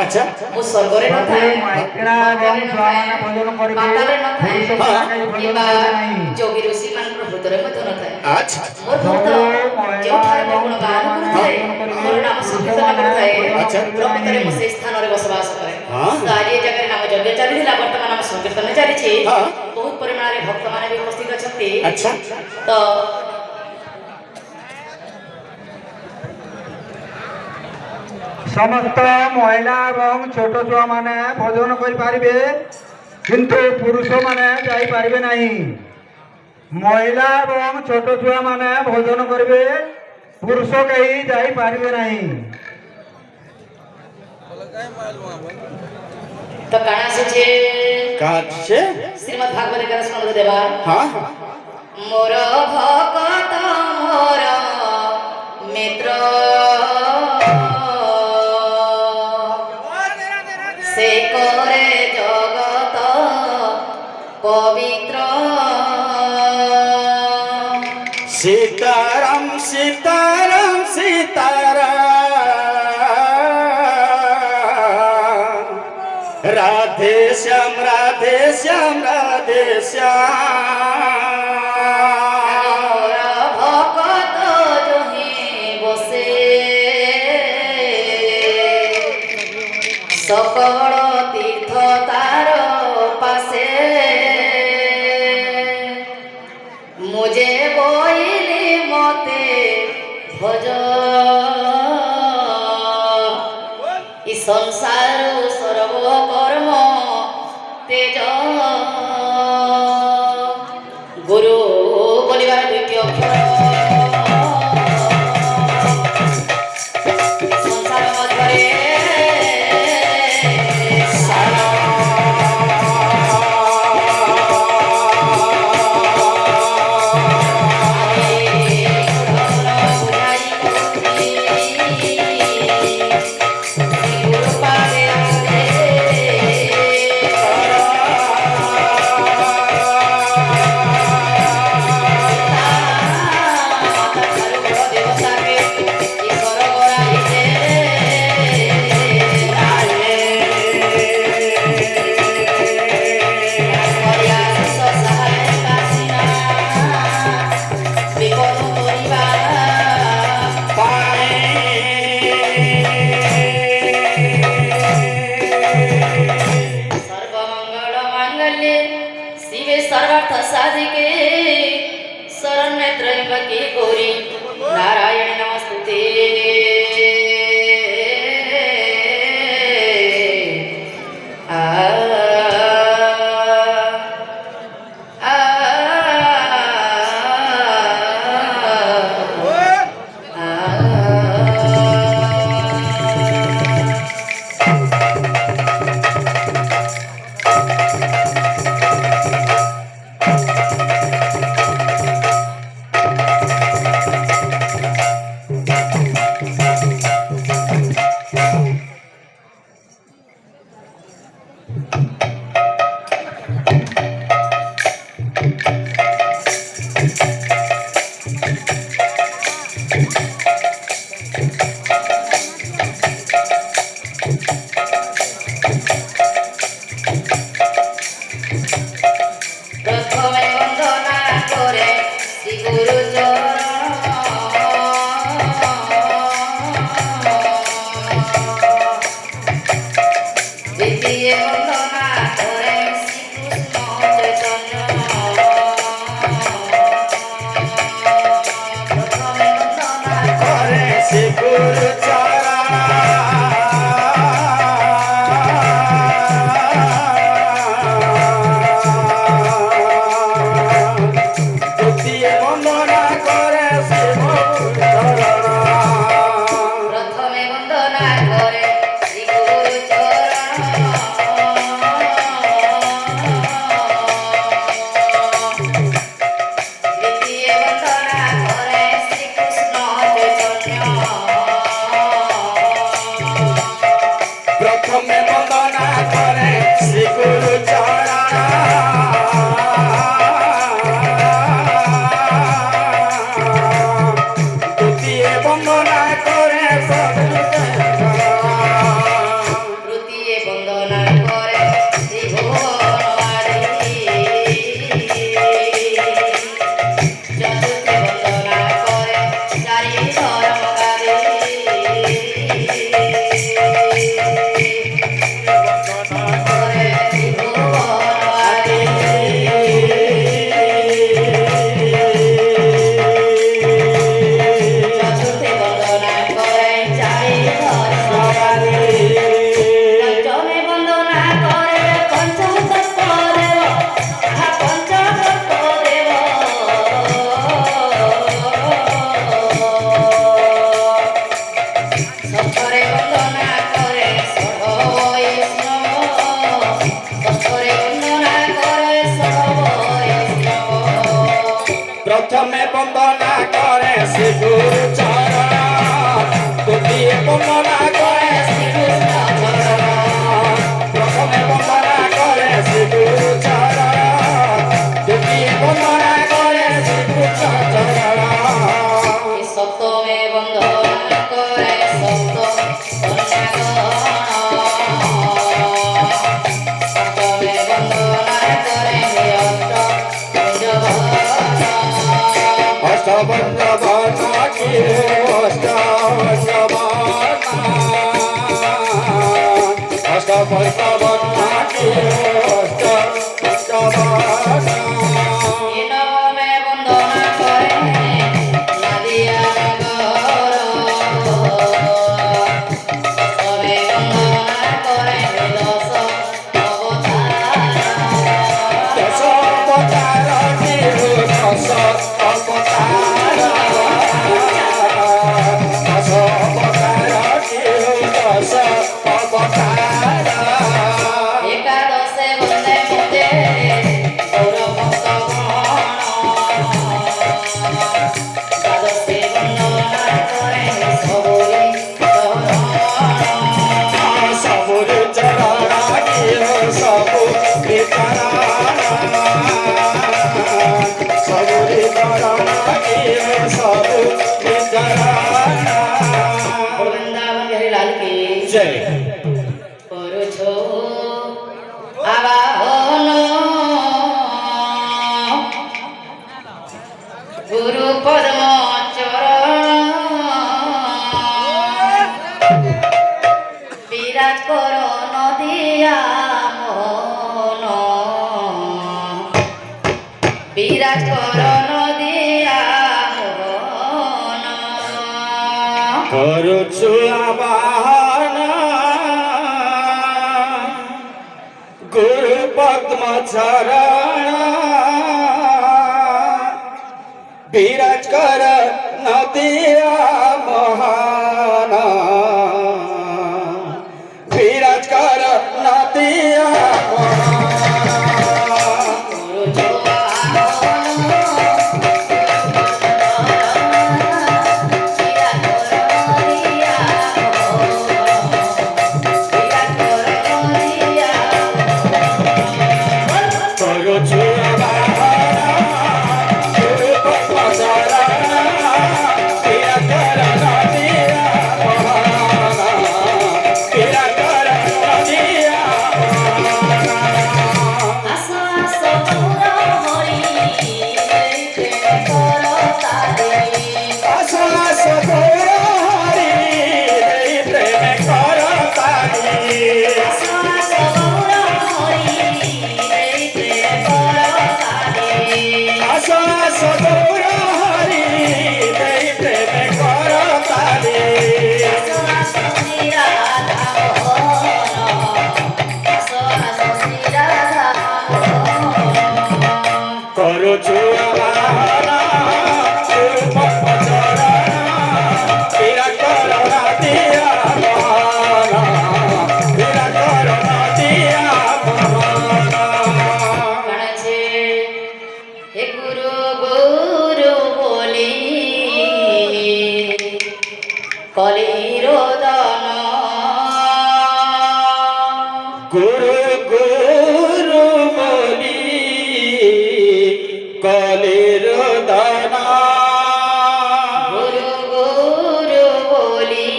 अच्छा मु स्वर्गरे न थाए माइकरा गम स्वाना भजन करिबे पाताले न थाए किबा जोगी ऋषि मान हृदय मध्य न थाए अच्छा मोर भक्त जो ठार गुण गान करथाए मोर नाम संकीर्तन करथाए अच्छा प्रकृतरे मो से स्थान रे बसवास करे हां सारी जगह नाम यज्ञ चलिला वर्तमान नाम संकीर्तन चली छी हां बहुत परिमाण रे भक्त माने भी उपस्थित अछंती अच्छा तो समस्त महिला एवं छोट छुआ माने भोजन करें किंतु पुरुष माने जाई पारिबे नहीं। महिला एवं छोट छुआ माने भोजन करेंगे पुरुष कहीं जाई पारिबे नहीं। तो काना से श्रीमद् भागवत का सुन देवा हां मोर भक्त मोर मित्र से करे जगत पवित्र सीताराम सीताराम सीताराम राधे श्याम राधे श्याम राधे श्याम भक्त जोहि बसे सकल तीर्थ तार पासे मुझे बोइली मते भज इ संसार सर्व कर्म तेज गुरु बोलिबार द्वितीय अक्षर संसार मध्य सर्वार्थ साधिके शरण्य त्र्यंबके गौरी नारायणी नमस्तुते द्वितीय वंदना প্রথমে বন্দনা করে শ্রী গুরু চরণ দ্বিতীয় বন্দনা করে শ্রী কৃষ্ণ চরণ প্রথমে বন্দনা করে শ্রী গুরু চরণ দ্বিতীয় বন্দনা করে শ্রী কৃষ্ণ চরণ সপ্তমে বন্দনা করে সপ্ত সপ্তমে বন্দনা করে অষ্টবন্ধ কি অষ্টবন্ধ কি নবমে বন্দনা করে নাদিয়া দশমে বন্দনা করে দশ অবতার দশ অবতার কি দশ অবতার দশ অবতার কি দশ অবতার একাদশে বন্দে বন্দে গৌরভক্ত দ্বাদশে বন্দনা করে সবরি সবুজ চরণ কি সবু সবুজ চরণ কি সবু বৃন্দাবন বিহারী লাল কি জয় করছো আবাহন গুরু পদ্ম চরণ বিরাজ কর নদিয়া মোহন বিরাজ কর নদিয়া মোহন করুছু আবাহন গুরু পদ্ম চরণ বিরাজ কর নদিয়া মহান বিরাজ কর নদিয়া করুছু আবাহন গুরু পদ্ম চরণ বিরাজ কর নদিয়া মহান বিরাজ কর নদিয়া আশাস গৌর হরি প্রেম কর তারি আশাস গৌর হরি প্রেম কর তারি করুছু আবাহন গুরু পদ্ম চরণ বিরাজ কর নদিয়া মহান বিরাজ কর নদিয়া মহান গণছে হে গুরু গুরু বলি কলিরোদন গুরু গুরু বলি কলির দানা গুরু গুরু বলি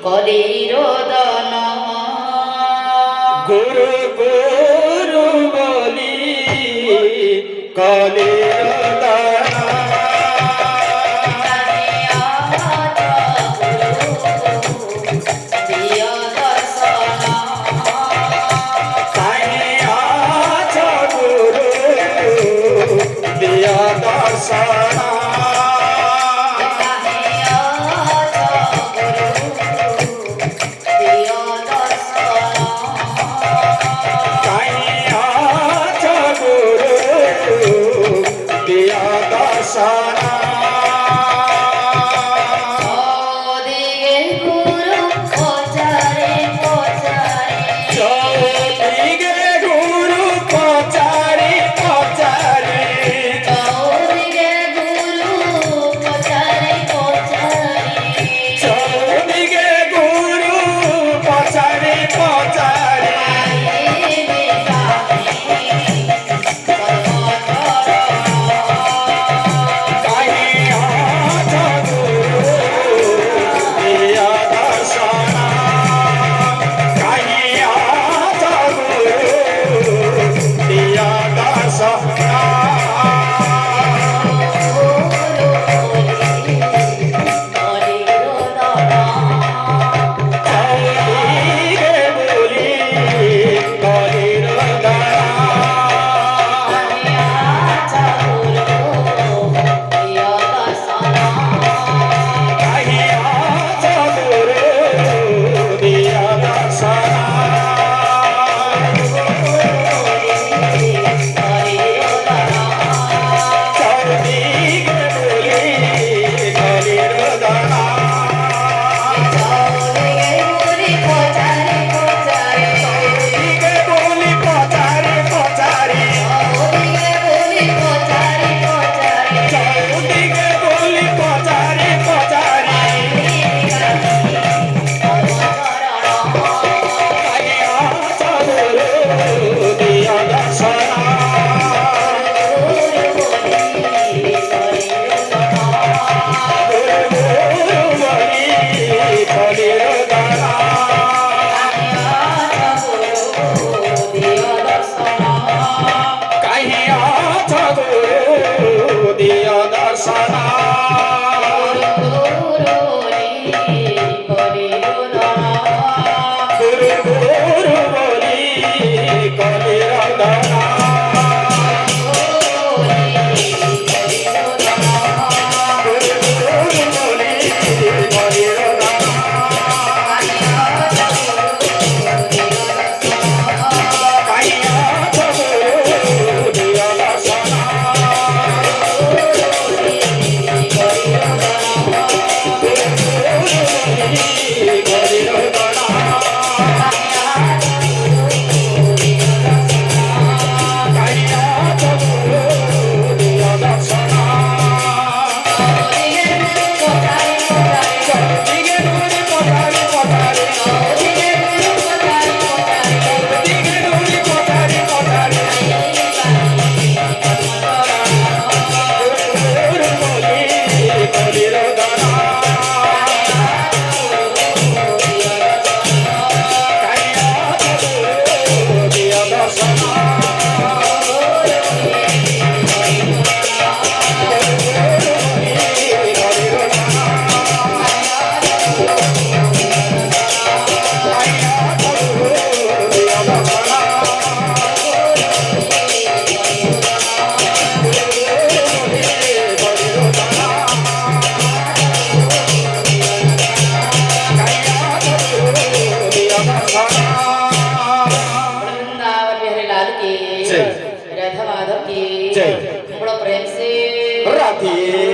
কলিরোদন গুরু গুরু বলি কলির দানা দিয় দর্শন তাই আছ গুরু দিয়া দর্শন তাই আছ গুরু দিয়া দর্শন दिया दर्शना राधा माधव की जय। बड़ा प्रेम से राधे